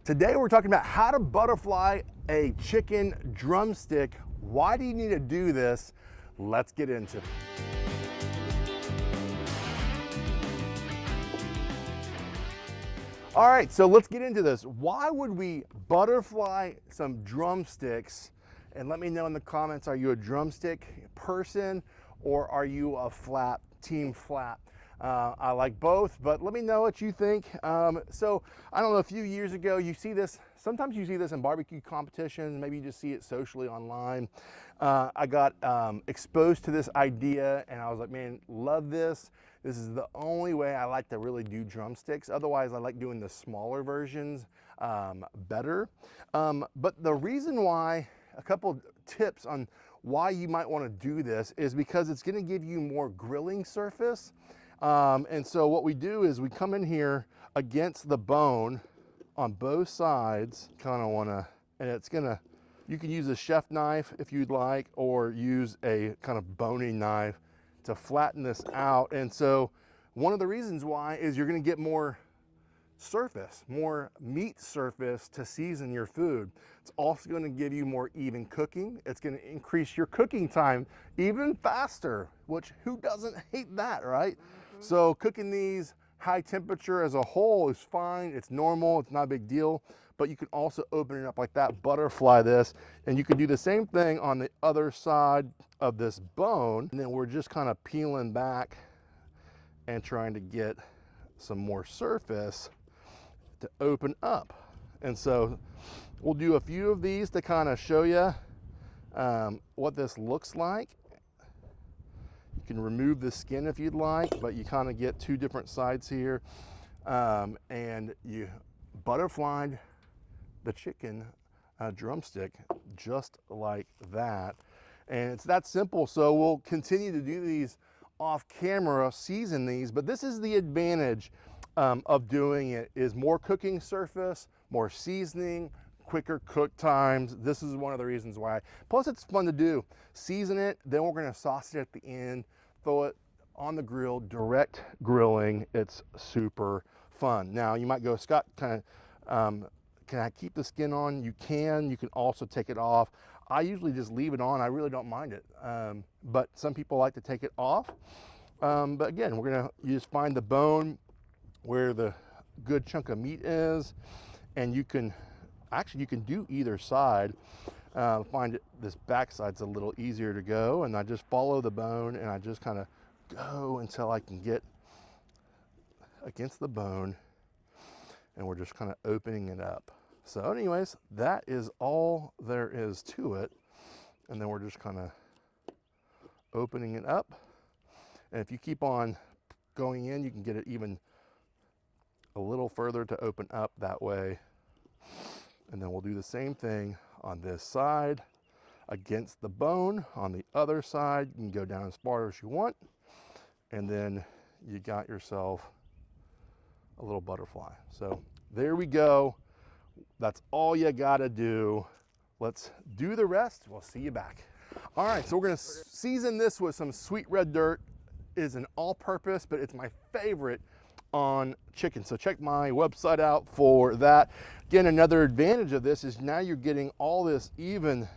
Today we're talking about how to butterfly a chicken drumstick. Why do you need to do this? Let's get into it. All right, so let's get into this. Why would we butterfly some drumsticks? And let me know in the comments, are you a drumstick person or are you a team flat? I like both, but let me know what you think. So I don't know, a few years ago, you see this, sometimes you see this in barbecue competitions, maybe you just see it socially online. I got exposed to this idea and I was like, man, love this. This is the only way I like to really do drumsticks. Otherwise, I like doing the smaller versions better. But the reason why, a couple tips on why you might want to do this is because it's going to give you more grilling surface. And so what we do is we come in here against the bone on both sides, kind of want to, and it's going to, you can use a chef knife if you'd like, or use a kind of boning knife to flatten this out. And so one of the reasons why is you're going to get more surface, more meat surface to season your food. It's also going to give you more even cooking. It's going to increase your cooking time even faster, which who doesn't hate that, right? So cooking these high temperature as a whole is fine. It's normal. It's not a big deal. But you can also open it up like that, butterfly this, and you can do the same thing on the other side of this bone. And then we're just kind of peeling back and trying to get some more surface to open up. And so we'll do a few of these to kind of show you what this looks like. You can remove the skin if you'd like, but you kind of get two different sides here. And you butterflied the chicken drumstick just like that. And it's that simple. So we'll continue to do these off camera, season these, but this is the advantage of doing it, is more cooking surface, more seasoning, quicker cook times. This is one of the reasons why. Plus it's fun to do. Season it, then we're gonna sauce it at the end, throw it on the grill, direct grilling. It's super fun. Now you might go, Scott, can I keep the skin on? You can also take it off. I usually just leave it on. I really don't mind it. But some people like to take it off. But again, you just find the bone where the good chunk of meat is, and you can do either side. Find it, this back side's a little easier to go, and I just follow the bone and I just kind of go until I can get against the bone, and we're just kind of opening it up. So anyways, that is all there is to it. And then we're just kind of opening it up. And if you keep on going in, you can get it even a little further to open up that way. And then we'll do the same thing on this side against the bone. On the other side, you can go down as far as you want. And then you got yourself a little butterfly. So there we go. That's all you gotta do. Let's do the rest. We'll see you back. All right, so we're gonna season this with some sweet red dirt. It is an all-purpose, but it's my favorite on chicken. So check my website out for that. Again, another advantage of this is now you're getting all this even,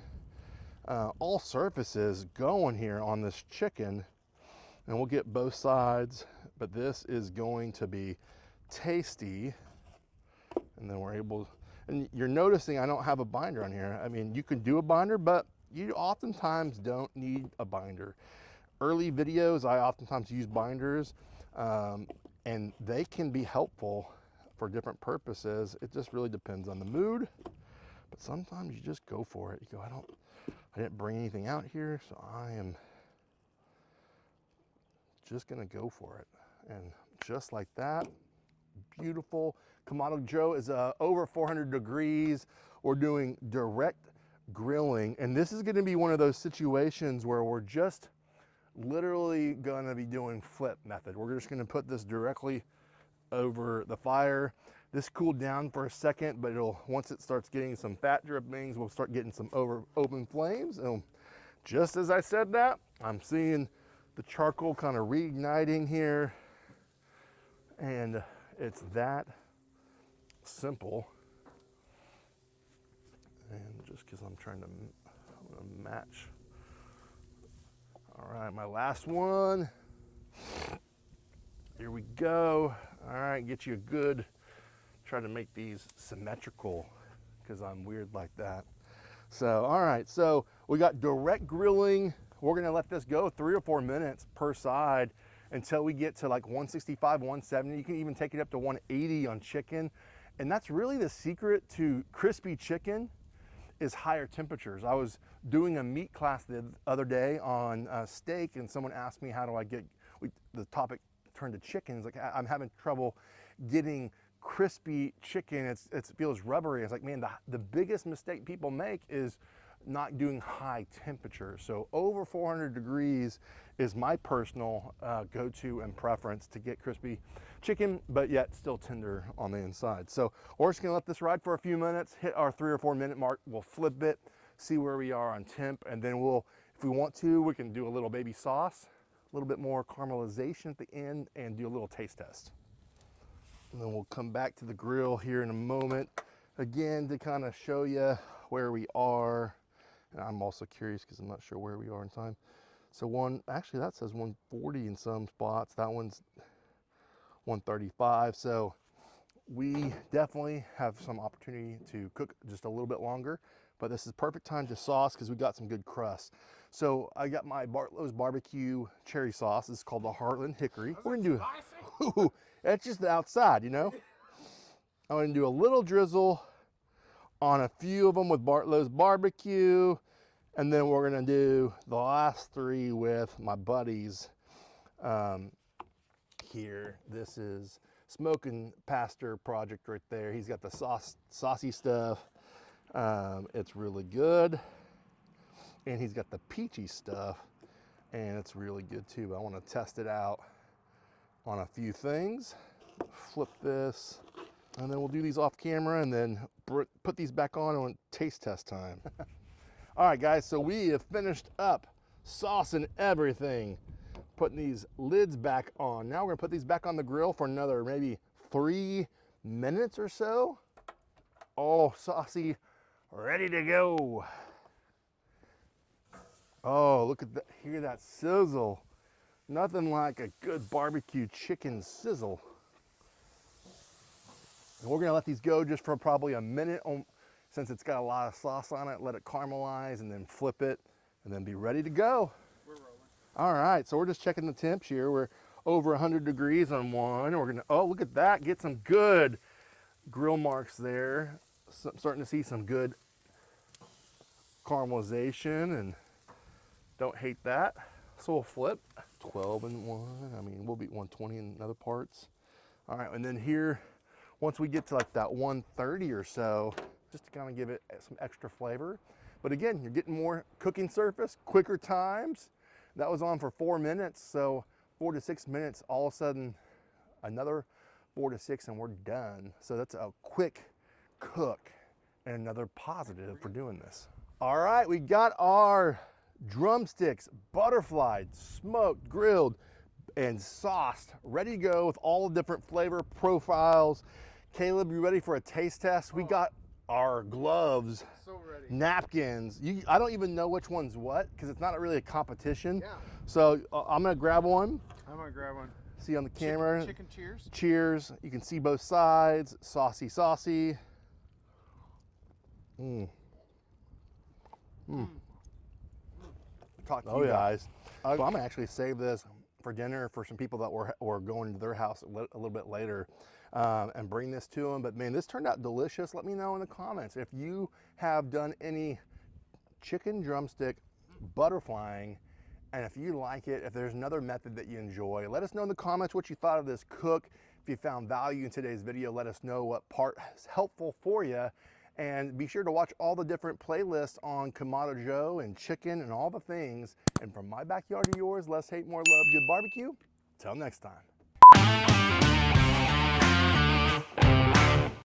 all surfaces going here on this chicken. And we'll get both sides, but this is going to be tasty. And then we're able, and you're noticing I don't have a binder on here. I mean, you can do a binder, but you oftentimes don't need a binder. Early videos, I oftentimes use binders, and they can be helpful for different purposes. It just really depends on the mood, but sometimes you just go for it. You go, I didn't bring anything out here, so I am just gonna go for it. And just like that, beautiful. Kamado Joe is over 400 degrees. We're doing direct grilling, and this is gonna be one of those situations where we're just literally gonna be doing flip method. We're just gonna put this directly over the fire. This cooled down for a second, but once it starts getting some fat drippings, we'll start getting some open flames. And just as I said that, I'm seeing the charcoal kind of reigniting here, and it's that simple. just because I'm trying to match. All right, my last one. Here we go. All right, get you a good, try to make these symmetrical because I'm weird like that. So, all right, so we got direct grilling. We're gonna let this go 3 or 4 minutes per side until we get to like 165, 170. You can even take it up to 180 on chicken. And that's really the secret to crispy chicken is higher temperatures. I was doing a meat class the other day on steak, and someone asked me how do I get, the topic turned to chicken. It's like, I'm having trouble getting crispy chicken. It feels rubbery. It's like, man, the biggest mistake people make is not doing high temperatures. So over 400 degrees is my personal go-to and preference to get crispy chicken, but yet still tender on the inside. So we're just gonna let this ride for a few minutes, hit our 3 or 4 minute mark. We'll flip it, see where we are on temp, and then we'll, if we want to, we can do a little baby sauce, a little bit more caramelization at the end, and do a little taste test. And then we'll come back to the grill here in a moment, again, to kind of show you where we are. And I'm also curious because I'm not sure where we are in time. So actually that says 140 in some spots. That one's 135. So we definitely have some opportunity to cook just a little bit longer, but this is perfect time to sauce because we got some good crust. So I got my Bartlow's barbecue cherry sauce. It's called the Heartland Hickory. We're gonna do, that's just the outside, you know? I'm gonna do a little drizzle on a few of them with Bartlow's barbecue, and then we're gonna do the last 3 with my buddies here. This is Smoking Pastor Project right there. He's got the saucy stuff. It's really good. And he's got the peachy stuff, and it's really good too. But I wanna test it out on a few things. Flip this. And then we'll do these off camera and then put these back on taste test time. All right, guys, so we have finished up saucing everything, putting these lids back on. Now we're gonna put these back on the grill for another maybe 3 minutes or so. All saucy, ready to go. Oh, look at that, hear that sizzle. Nothing like a good barbecue chicken sizzle. And we're gonna let these go just for probably a minute since it's got a lot of sauce on it. Let it caramelize and then flip it and then be ready to go. We're rolling. All right, so we're just checking the temps here. We're over 100 degrees on one. We're gonna, oh, look at that. Get some good grill marks there. So, starting to see some good caramelization and don't hate that. So we'll flip 12 and 1. I mean, we'll be 120 in other parts. All right, and then here, once we get to like that 130 or so, just to kind of give it some extra flavor. But again, you're getting more cooking surface, quicker times. That was on for 4 minutes, so 4 to 6 minutes, all of a sudden, another 4 to 6 and we're done. So that's a quick cook and another positive for doing this. All right, we got our drumsticks, butterflied, smoked, grilled, and sauced, ready to go with all the different flavor profiles. Caleb, you ready for a taste test? We got our gloves, So ready. napkins. I don't even know which one's what because it's not really a competition. Yeah. So I'm gonna grab one. I'm gonna grab one. See on the camera. Chicken cheers. Cheers. You can see both sides. Saucy, saucy. Mmm. Mmm. Talk to you guys. So I'm gonna actually save this for dinner for some people that were going to their house a little bit later and bring this to them. But man, this turned out delicious. Let me know in the comments if you have done any chicken drumstick butterflying, and if you like it, if there's another method that you enjoy. Let us know in the comments what you thought of this cook. If you found value in today's video, let us know what part is helpful for you. And be sure to watch all the different playlists on Kamado Joe and chicken and all the things. And from my backyard to yours, less hate, more love, good barbecue. Till next time.